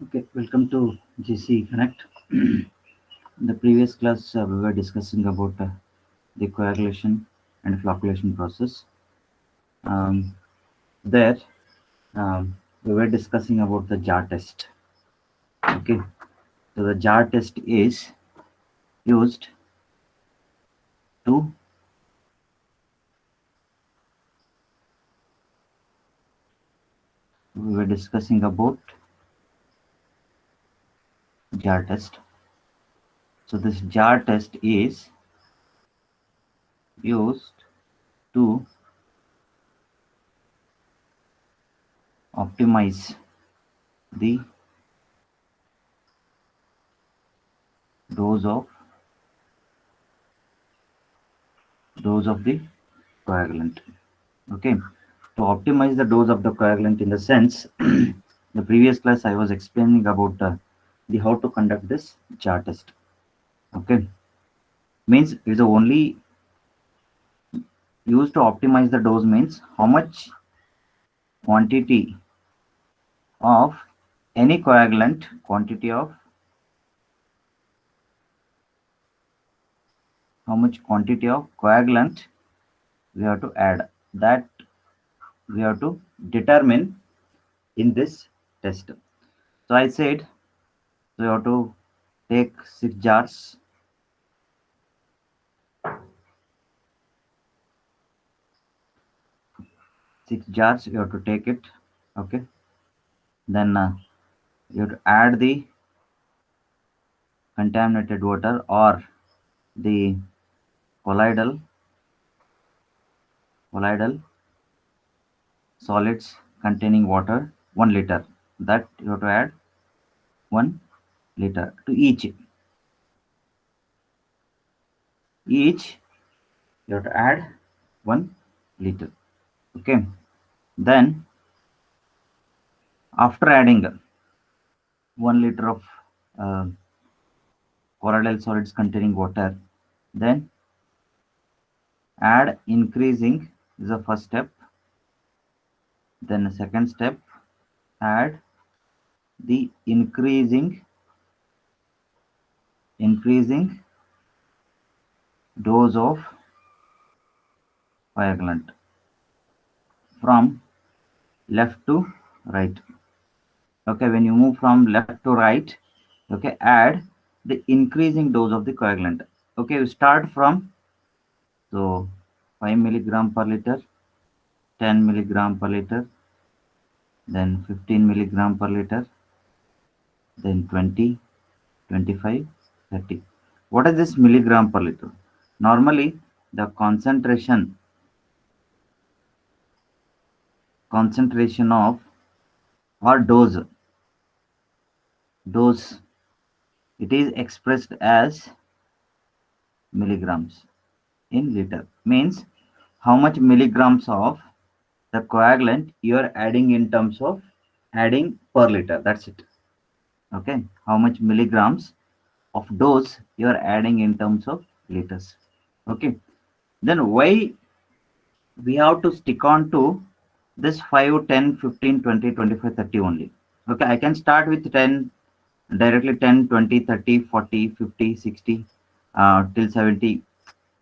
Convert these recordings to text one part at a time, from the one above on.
Okay, welcome to GC Connect. In the previous class, we were discussing about the coagulation and flocculation process. Um, there, we were discussing about the jar test. Okay, so the jar test is used to we were discussing about jar test. So this jar test is used to optimize the dose of the coagulant. Okay, to optimize the dose of the coagulant in the sense, the previous class I was explaining about the how to conduct this jar test. Okay, means it's only used to optimize the dose means how much quantity of any coagulant, how much quantity of coagulant we have to add, that we have to determine in this test. So I said, so you have to take 6 jars, 6 jars you have to take it. Okay, then you have to add the contaminated water or the colloidal solids containing water 1 liter, that you have to add 1 liter to each you have to add 1 liter. Okay, then after adding 1 liter of uh, colloidal solids containing water, then add increasing is the first step. Then the second step, add the increasing dose of coagulant from left to right. Okay, when you move from left to right, okay, add the increasing dose of the coagulant. Okay, you start from, so 5 milligram per liter, 10 milligram per liter, then 15 milligram per liter, then 20, 25, 30. What is this milligram per liter? Normally the concentration of or dose, it is expressed as milligrams in liter, means how much milligrams of the coagulant you are adding in terms of adding per liter, that's it. Okay, how much milligrams of dose you are adding in terms of liters. Okay, then why we have to stick on to this 5, 10, 15, 20, 25, 30 only. Okay, I can start with 10 directly, 10, 20, 30, 40, 50, 60 till 70.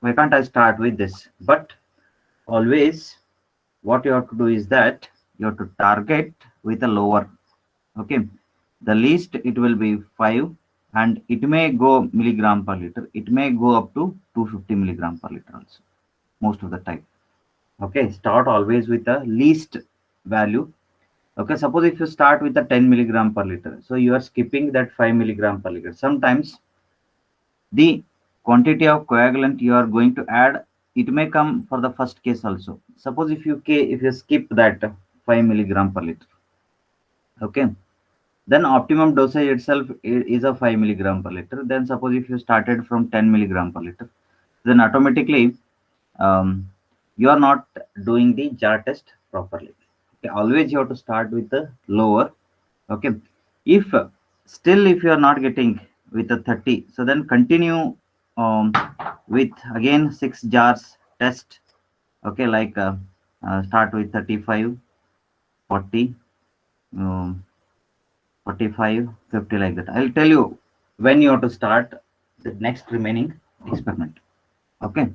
Why can't I start with this? But always what you have to do is that you have to target with a lower. Okay, the least it will be 5, and it may go milligram per liter, it may go up to 250 milligram per liter also, most of the time. Okay, start always with the least value. Okay, suppose if you start with the 10 milligram per liter, so you are skipping that 5 milligram per liter. Sometimes the quantity of coagulant you are going to add, it may come for the first case also. Suppose if you skip that 5 milligram per liter, okay, then optimum dosage itself is a 5 milligram per liter. Then suppose if you started from 10 milligram per liter, then automatically um, you are not doing the jar test properly. Okay, always you have to start with the lower. Okay, if still if you are not getting with the 30, so then continue um, with again 6 jars test. Okay, like start with 35, 40, um, 45, 50, like that. I'll tell you when you have to start the next remaining experiment. Okay.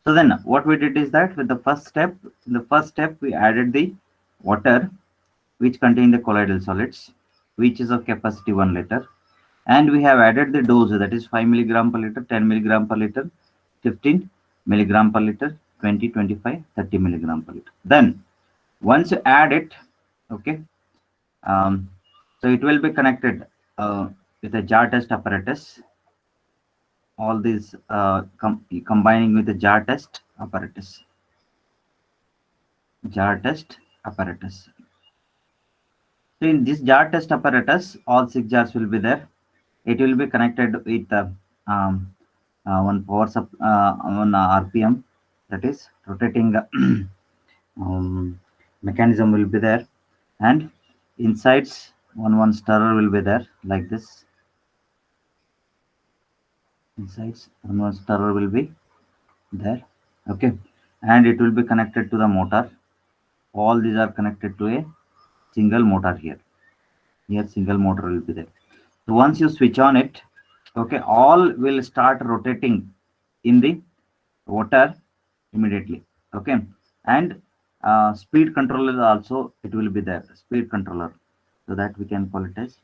So then what we did is that with the first step, in the first step, we added the water which contain the colloidal solids, which is of capacity 1 liter. And we have added the dose, that is 5 milligram per liter, 10 milligram per liter, 15 milligram per liter, 20, 25, 30 milligram per liter. Then once you add it, okay, so it will be connected with a jar test apparatus. All these combining with the jar test apparatus. Jar test apparatus. So in this jar test apparatus, all 6 jars will be there. It will be connected with one one RPM, that is rotating mechanism will be there, and insides one stirrer will be there like this. Insides one stirrer will be there, okay, and it will be connected to the motor. All these are connected to a single motor here. Here single motor will be there. So once you switch on it, okay, all will start rotating in the water immediately, okay, and speed controller also it will be there, speed controller, so that we can call it as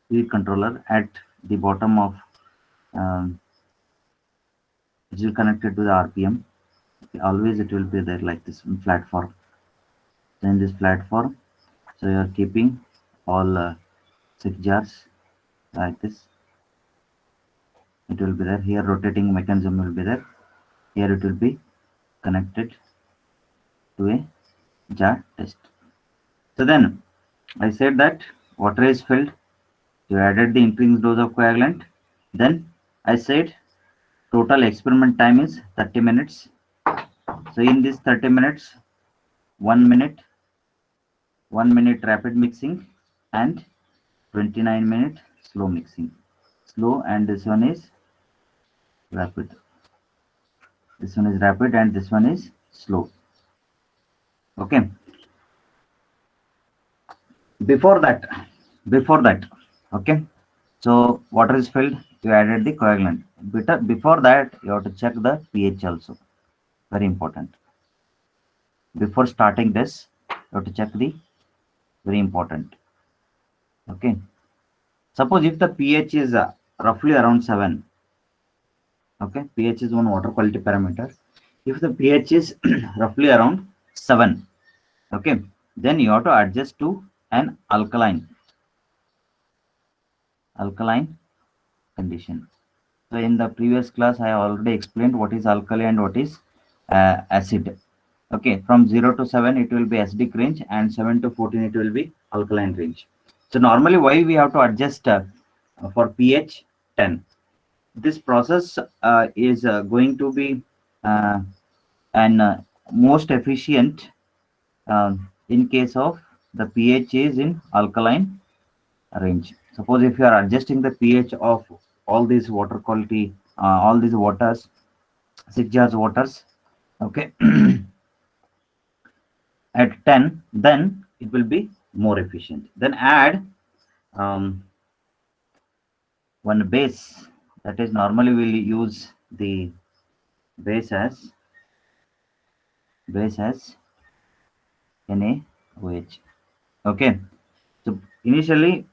speed controller at the bottom of it is connected to the RPM. Okay, always it will be there like this in platform. Then this platform, so you are keeping all 6 jars like this. It will be there. Here rotating mechanism will be there. Here it will be connected to a jar test. So then I said that water is filled. You added the increased dose of coagulant. Then I said total experiment time is 30 minutes. So in this 30 minutes, 1 minute, 1 minute rapid mixing and 29-minute slow mixing. Slow, and this one is rapid. This one is rapid and this one is slow. Okay. Before that, okay. So water is filled. You added the coagulant. Before that, you have to check the pH also. Very important. Before starting this, you have to check the very important. Okay. Suppose if the pH is roughly around 7. Okay. pH is one water quality parameter. If the pH is roughly around 7, okay, then you have to adjust to an alkaline condition. So in the previous class, I already explained what is alkali and what is acid. Okay, from 0 to 7, it will be acidic range, and 7 to 14, it will be alkaline range. So normally, why we have to adjust for pH 10? This process is going to be most efficient in case of the pH is in alkaline range. Suppose if you are adjusting the pH of all these water quality, all these waters, 6 jars waters, okay, at 10, then it will be more efficient. Then add one base, that is normally we'll use the base as NaOH. Okay, so initially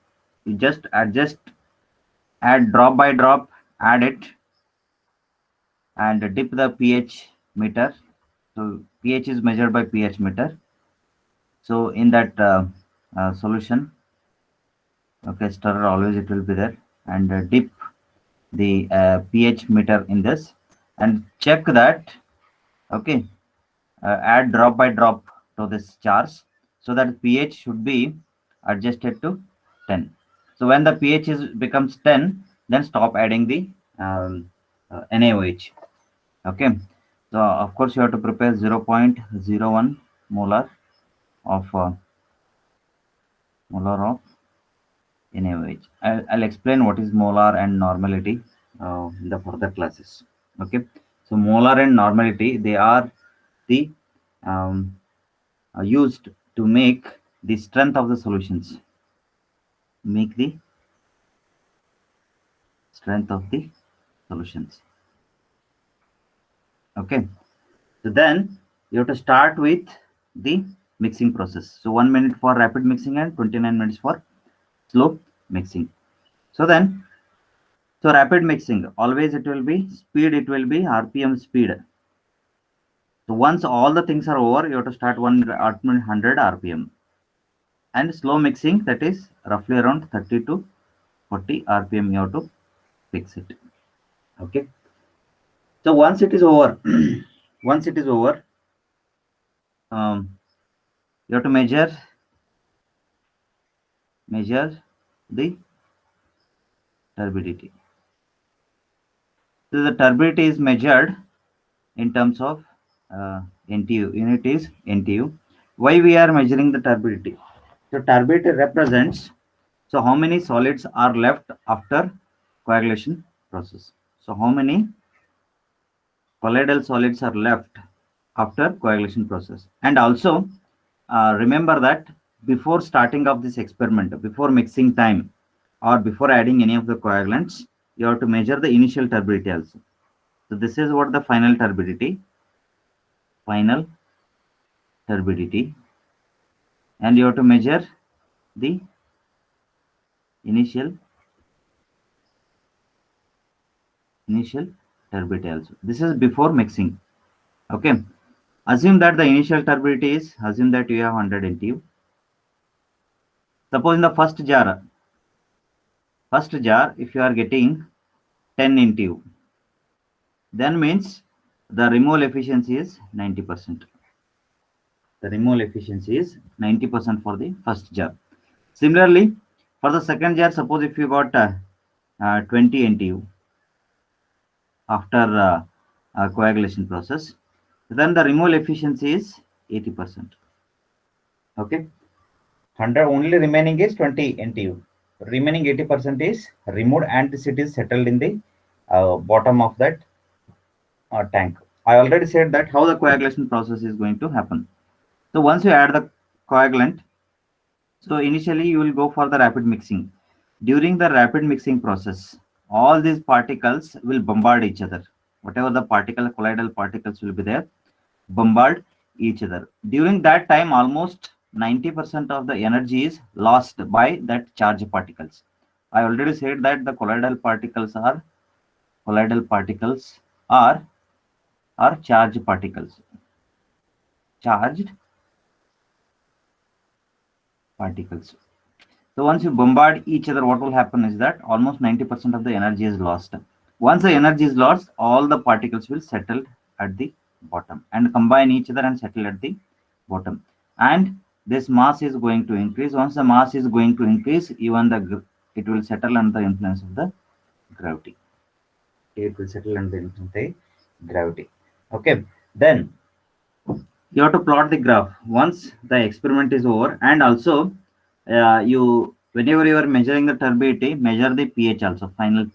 you just adjust, add drop by drop, add it and dip the pH meter. So pH is measured by pH meter. So in that solution, okay, stirrer always it will be there, and dip the pH meter in this and check that, okay, add drop by drop to this jars so that pH should be adjusted to 10. So when the pH becomes 10, then stop adding the NaOH. Okay, so of course you have to prepare 0.01 molar of NaOH. I'll explain what is molar and normality in the further classes. Okay, so molar and normality, they are the used to make the strength of the solutions. make the strength of the solutions. Okay, so then you have to start with the mixing process. So 1 minute for rapid mixing and 29 minutes for slow mixing. So then, so rapid mixing, always it will be speed, it will be RPM speed. So once all the things are over, you have to start 100 RPM. And slow mixing, that is roughly around 30 to 40 RPM, you have to fix it. Okay. So once it is over, once it is over, you have to measure the turbidity. So the turbidity is measured in terms of NTU. Unit is NTU. Why we are measuring the turbidity? So turbidity represents, so how many solids are left after coagulation process. So how many colloidal solids are left after coagulation process. And also remember that before starting of this experiment, before mixing time or before adding any of the coagulants, you have to measure the initial turbidity also. So this is what the final turbidity, and you have to measure the initial turbidity also. This is before mixing. Okay, assume that the initial turbidity is, assume that you have 100 NTU. Suppose in the first jar, if you are getting 10 NTU, then means the removal efficiency is 90%. The removal efficiency is 90% for the first jar. Similarly, for the second jar, suppose if you got 20 NTU after coagulation process, then the removal efficiency is 80%. Okay, 100 only remaining is 20 NTU. Remaining 80% is removed and it is settled in the bottom of that tank. I already said that how the coagulation process is going to happen. So once you add the coagulant, so initially you will go for the rapid mixing. During the rapid mixing process, all these particles will bombard each other. Whatever the colloidal particles will be there, bombard each other. During that time, almost 90% of the energy is lost by that charged particles. I already said that the colloidal particles are charged particles. Charged particles. So once you bombard each other, what will happen is that almost 90% of the energy is lost. Once the energy is lost, all the particles will settle at the bottom and combine each other and settle at the bottom. And this mass is going to increase. Once the mass is going to increase, even it will settle under the influence of the gravity. It will settle under the influence of the gravity. Okay, then you have to plot the graph once the experiment is over, and also you whenever you are measuring the turbidity, measure the pH also, final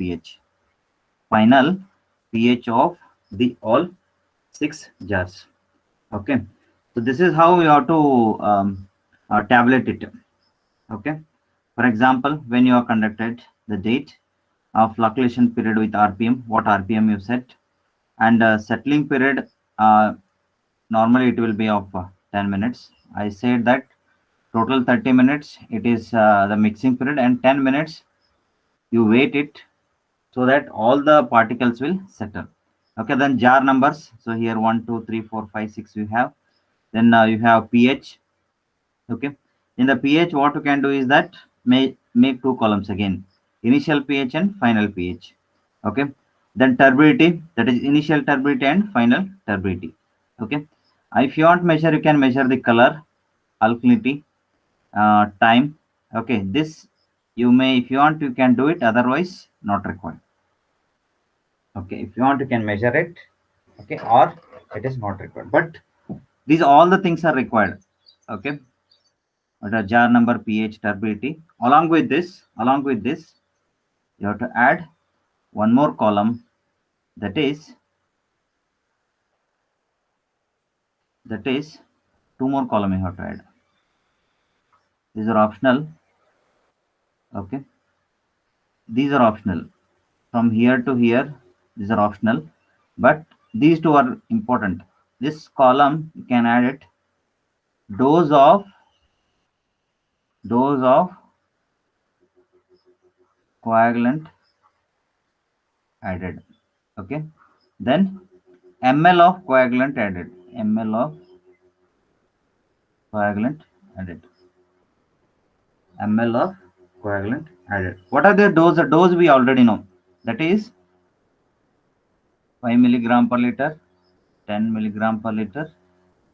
pH of the all 6 jars. Okay, so this is how you have to tabulate it. Okay, for example, when you are conducted, the date of flocculation period with RPM, what RPM you set, and settling period, normally it will be of 10 minutes. I said that total 30 minutes it is the mixing period, and 10 minutes you wait it so that all the particles will settle. Okay, then jar numbers. So here 1 2 3 4 5 6 you have. Then you have pH. Okay, in the pH what you can do is that make two columns again, initial pH and final pH. Okay, then turbidity, that is initial turbidity and final turbidity. Okay, if you want measure, you can measure the color, alkalinity, time. Okay, this you may, if you want, you can do it, otherwise not required. Okay, if you want, you can measure it. Okay, or it is not required, but these all the things are required. Okay, the jar number, pH, turbidity. Along with this you have to add one more column, that is two more column you have to add. These are optional. Okay, these are optional. From here to here, these are optional, but these two are important. This column you can add it. Dose of coagulant added. Okay, then ml of coagulant added. Ml of coagulant added. Ml of coagulant added. What are the dose? The dose we already know. That is 5 milligram per liter, 10 milligram per liter,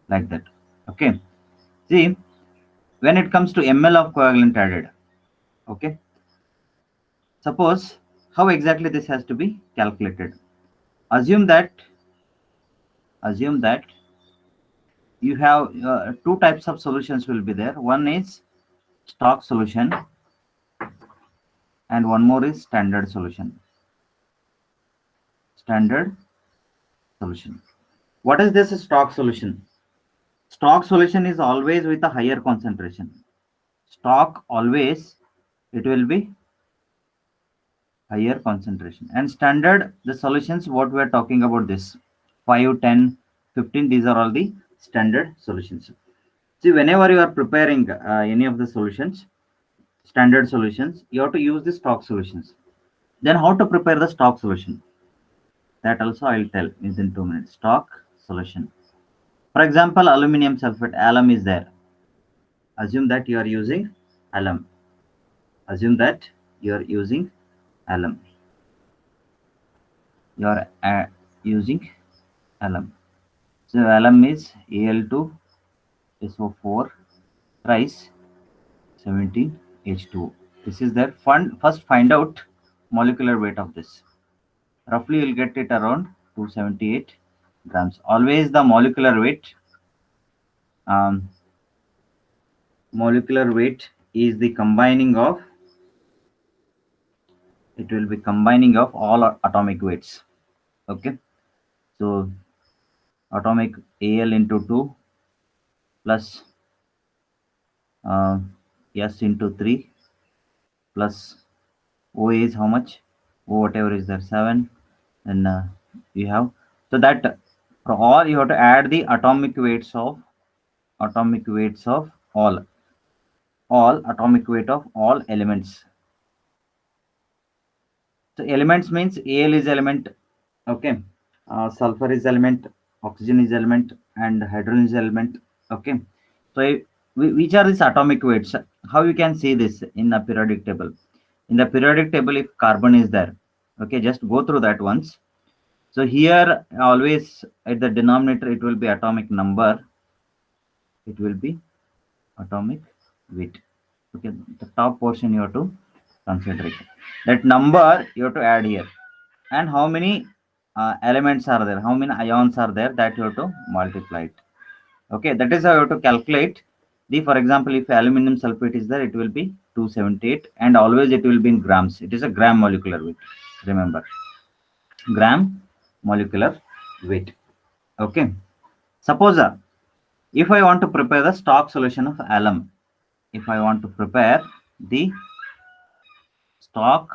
like that. Okay. See, when it comes to ml of coagulant added, okay. Suppose how exactly this has to be calculated. Assume that you have two types of solutions will be there. One is stock solution and one more is standard solution. Standard solution. What is this stock solution? Stock solution is always with a higher concentration. Stock always it will be higher concentration. And standard the solutions what we are talking about this 5, 10, 15, these are all the standard solutions. See, whenever you are preparing any of the solutions, standard solutions, you have to use the stock solutions. Then how to prepare the stock solution? That also I'll tell within 2 minutes. Stock solution. For example, aluminum sulfate, alum is there. Assume that you are using alum. Assume that you are using alum. You are using alum. So alum is Al2SO4 thrice 17H2O. This is their fund. First find out molecular weight of this. Roughly you'll get it around 278 grams. Always the molecular weight is the combining of, it will be combining of all atomic weights. Okay, so atomic Al into 2 plus S into 3 plus O is how much? O whatever is there 7. Then you have, so that for all you have to add the atomic weights of all atomic weight of all elements. So elements means Al is element, okay, sulfur is element, oxygen is element, and hydrogen is element. Okay, so which are these atomic weights? How you can see this in a periodic table? In the periodic table, if carbon is there, okay, just go through that once. So here always at the denominator it will be atomic number, it will be atomic weight. Okay, the top portion you have to consider it. That number you have to add here, and how many elements are there, how many ions are there, that you have to multiply it. Okay, that is how you have to calculate the, for example, if aluminum sulfate is there, it will be 278, and always it will be in grams. It is a gram molecular weight. Remember, gram molecular weight. Okay, suppose if I want to prepare the stock solution of alum, if I want to prepare the stock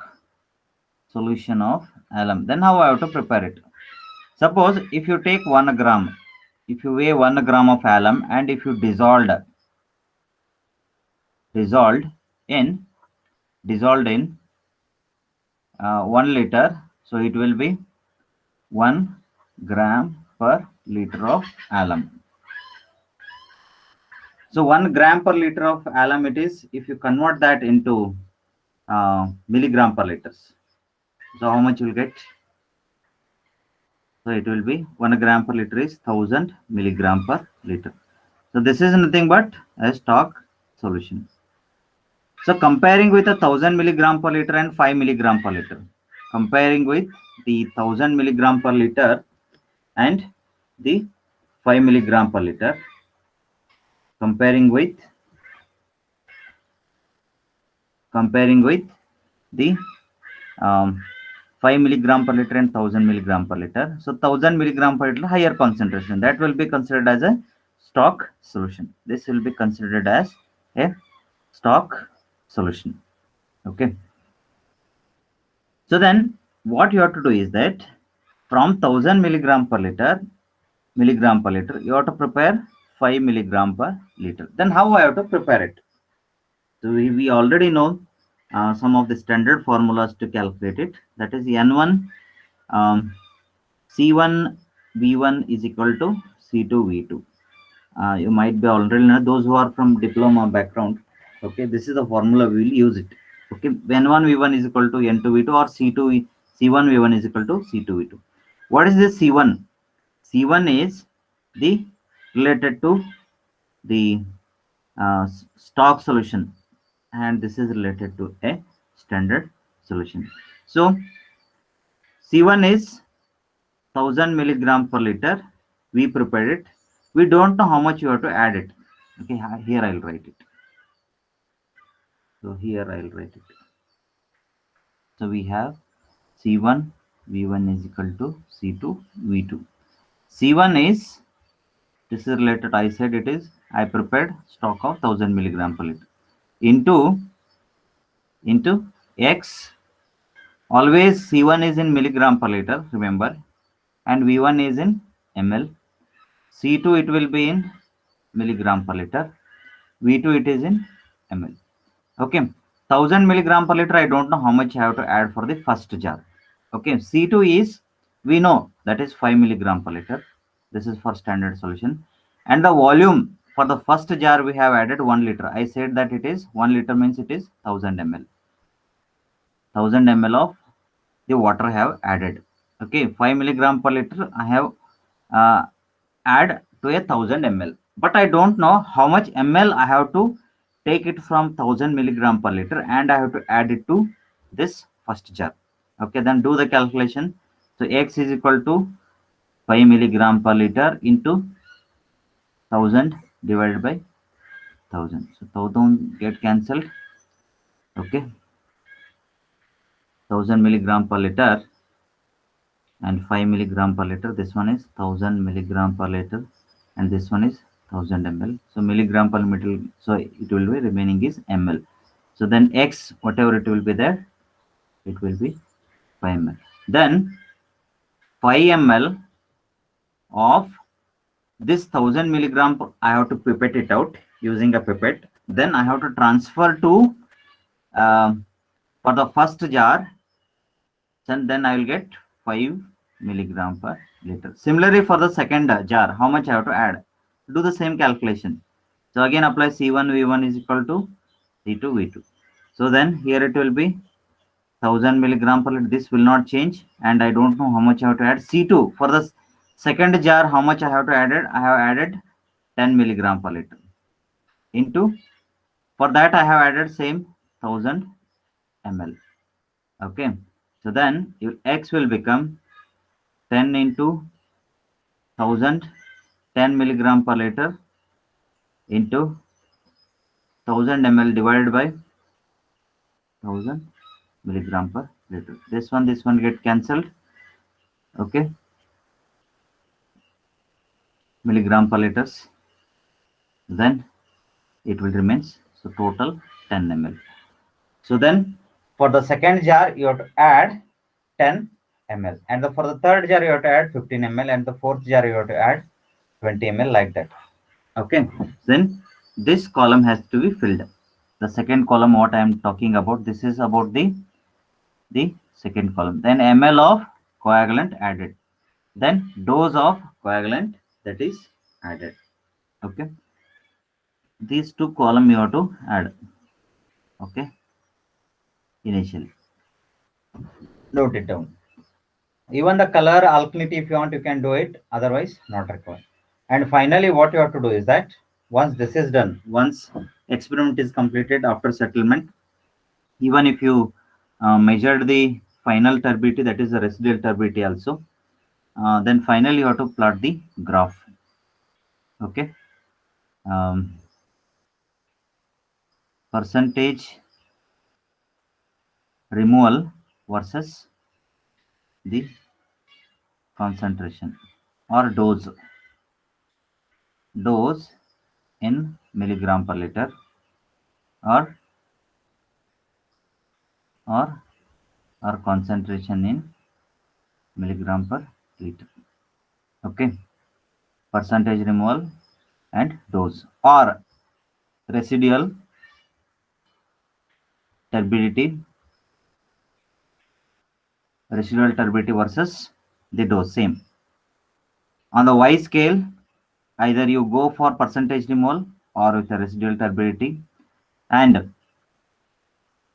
solution of alum, then how I have to prepare it? Suppose if you take 1 gram, if you weigh 1 gram of alum, and if you dissolved in 1 liter, so it will be 1 gram per liter of alum. So 1 gram per liter of alum it is, if you convert that into milligram per liters. So how much you will get? So it will be 1 gram per liter is 1000 milligram per liter. So this is nothing but a stock solution. So comparing with 1000 milligram per liter and 5 milligram per liter, comparing with the 1000 milligram per liter and the 5 milligram per liter, comparing with the 5 milligram per liter and 1000 milligram per liter. So 1000 milligram per liter higher concentration, that will be considered as a stock solution. This will be considered as a stock solution. Okay. So then what you have to do is that from 1000 milligram per liter, you have to prepare 5 milligram per liter. Then how I have to prepare it? So we already know some of the standard formulas to calculate it. That is N1 C1 V1 is equal to C2 V2. You might be already know those who are from diploma background. Okay, this is the formula we will use it. Okay, N1 V1 is equal to N2 V2 or C1 V1 is equal to C2 V2. What is this C1? C1 is the related to the stock solution, and this is related to a standard solution. So C1 is 1000 milligram per liter. We prepared it. We don't know how much you have to add it. Okay, here I'll write it. So here I'll write it. So we have C1 V1 is equal to C2 V2. C1 is, this is related, I said it is, I prepared stock of 1000 milligram per liter into X. Always C1 is in milligram per liter, remember, and V1 is in ml. C2 it will be in milligram per liter. V2 it is in ml. Okay, 1000 milligram per liter. I don't know how much I have to add for the first jar. Okay, C2 is, we know that is 5 milligram per liter. This is for standard solution. And the volume for the first jar we have added 1 liter. I said that it is 1 liter means it is 1000 ml. 1000 ml of the water I have added. Okay, 5 milligram per liter I have add to 1000 ml. But I don't know how much ml I have to take it from 1000 milligram per liter and I have to add it to this first jar. Okay, then do the calculation. So X is equal to 5 milligram per liter into 1000 divided by 1000. So 1000 get cancelled. Okay, 1000 milligram per liter and 5 milligram per liter. This one is 1000 milligram per liter and this one is 1000 ml. So milligram per meter, so it will be remaining is ml. So then X, whatever it will be there, it will be 5 ml. Then 5 ml of this 1000 milligram, I have to pipette it out using a pipette. Then I have to transfer to for the first jar, and then I will get 5 milligram per liter. Similarly, for the second jar, how much I have to add? Do the same calculation. So again, apply C1 V1 is equal to C2 V2. So then here it will be 1000 milligram per liter. This will not change, and I don't know how much I have to add. C2 for the second jar, how much I have to add? I have added 10 milligram per liter into, for that I have added same 1000 ml. Okay, so then your X will become 10 into 1000, 10 milligram per liter into 1000 ml divided by 1000 milligram per liter. This one get cancelled. Okay, milligram per liters. Then it will remains. So total 10 ml. So then for the second jar you have to add 10 ml, and for the third jar you have to add 15 ml, and the fourth jar you have to add 20 ml, like that. Okay, then this column has to be filled. The second column what I am talking about, this is about the second column. Then ml of coagulant added, then dose of coagulant that is added. Okay, these two column you have to add. Okay, initially note it down. Even the color alkalinity, if you want, you can do it, otherwise not required. And finally what you have to do is that once this is done, once experiment is completed after settlement, even if you measured the final turbidity, that is the residual turbidity also, then finally you have to plot the graph. Okay, percentage removal versus the concentration or dose in milligram per liter or or concentration in milligram per liter. Okay, percentage removal and dose, or residual turbidity versus the dose, same. On the Y scale, either you go for percentage remole or with a residual turbidity, and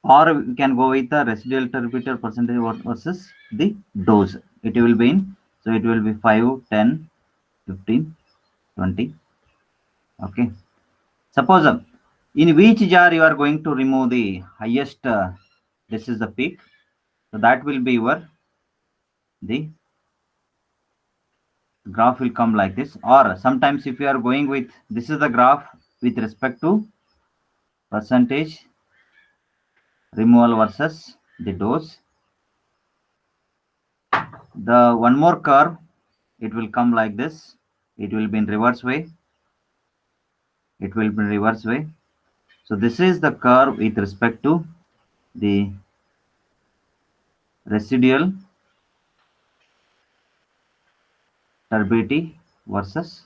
or we can go with the residual turbidity percentage versus the dose. It will be in, so it will be 5, 10, 15, 20. Okay. Suppose in which jar you are going to remove the highest, this is the peak. So that will be your, the graph will come like this. Or sometimes if you are going with, this is the graph with respect to percentage removal versus the dose. The one more curve, it will come like this. It will be in reverse way. It will be in reverse way. So this is the curve with respect to the residual turbidity versus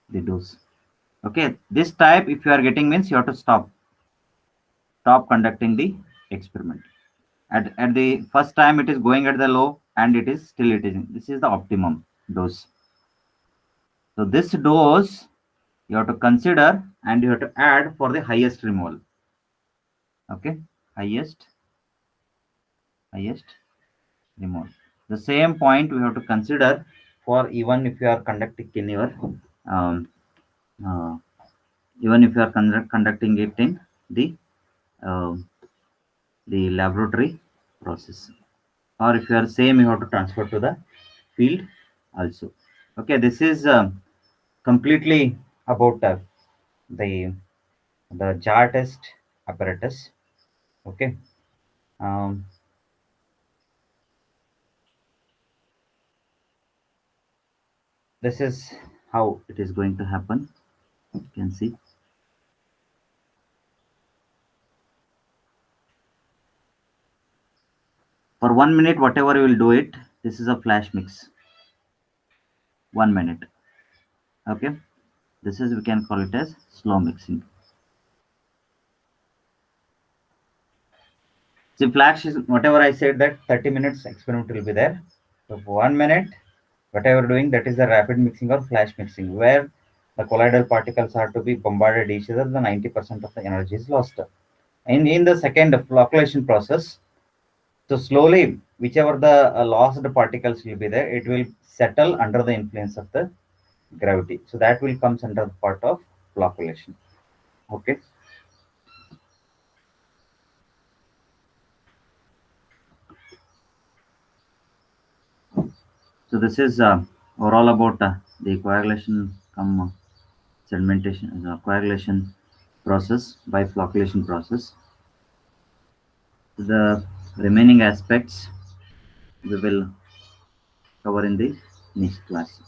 the dose. Okay, this type if you are getting means you have to stop conducting the experiment. At the first time it is going at the low and it is still it is, this is the optimum dose. So this dose you have to consider and you have to add for the highest removal. Okay, highest removal. The same point we have to consider for even if you are conducting in your um, uh, even if you are conducting it in um, the laboratory process, or if you are same you have to transfer to the field also. Okay, this is completely about the jar test apparatus. Okay, um, this is how it is going to happen. You can see. For 1 minute, whatever you will do it, this is a flash mix. 1 minute. Okay, this is, we can call it as slow mixing. See, flash is whatever I said that 30 minutes experiment will be there. So for 1 minute, whatever doing, that is the rapid mixing or flash mixing, where the colloidal particles are to be bombarded each other, the 90% of the energy is lost. And in the second flocculation process, so slowly, whichever the lost particles will be there, it will settle under the influence of the gravity. So that will comes under the part of flocculation. Okay. So this is overall about the coagulation sedimentation, coagulation process by flocculation process. The remaining aspects we will cover in the next class.